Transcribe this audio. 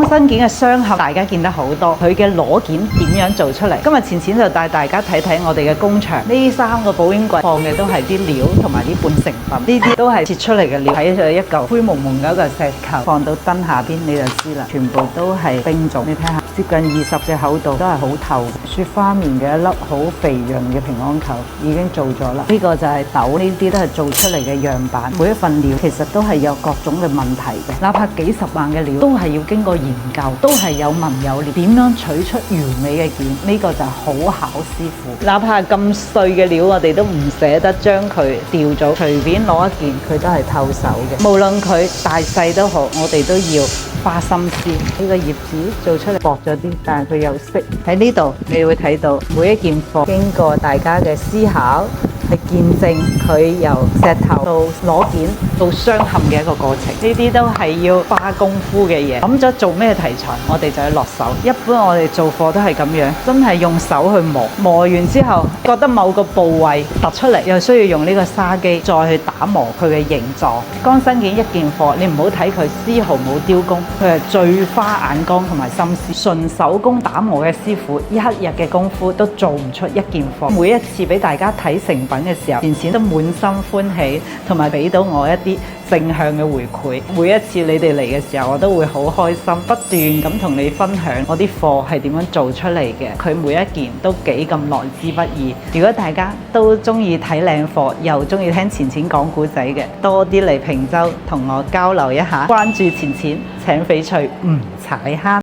新件嘅雙嵌，大家見得好多，佢嘅螺件點樣做出嚟？今日淺淺就帶大家睇睇我哋嘅工場。呢3個保嬰櫃放嘅都係啲料同埋啲半成品，呢啲都係切出嚟嘅料。睇上一嚿灰蒙蒙嘅一個石球，放到燈下邊你就知啦，全部都係冰種。你睇下，接近20隻厚度，都係好透。雪花棉嘅一粒好肥潤嘅平安球已經做咗啦。呢個就係豆，呢啲都係做出嚟嘅樣板。每一份料其實都係有各種嘅問題嘅，哪怕幾十萬嘅料都係要經過研究，都係有紋有料，點樣取出完美嘅件，呢個就係好考師傅。哪怕咁碎嘅料，我哋都唔捨得將佢掉咗，隨便攞一件佢都係透手嘅。無論佢大細都好，我哋都要花心思。呢個葉子做出嚟薄咗啲，但係佢有色。喺呢度你會睇到每一件貨經過大家嘅思考，去見證佢由石頭到螺件到雙嵌嘅一個過程，呢啲都係要花功夫嘅嘢。諗咗做咩題材，我哋就要落手。一般我哋做貨都係咁樣，真係用手去磨，磨完之後覺得某個部位突出嚟，又需要用呢個砂機再去打磨佢嘅形狀。剛新件一件貨，你唔好睇佢絲毫冇雕工，佢係最花眼光同埋心思。純手工打磨嘅師傅，一日嘅功夫都做唔出一件貨。每一次俾大家睇成品嘅時候，淺淺都滿心歡喜，同埋俾到我一啲正向嘅回饋。每一次你哋嚟嘅時候，我都會好開心，不斷咁同你分享我啲貨係點樣做出嚟嘅。佢每一件都幾咁來之不易。如果大家都中意睇靚貨，又中意聽淺淺講故仔嘅，多啲嚟坪洲同我交流一下。關注淺淺，請翡翠唔踩坑。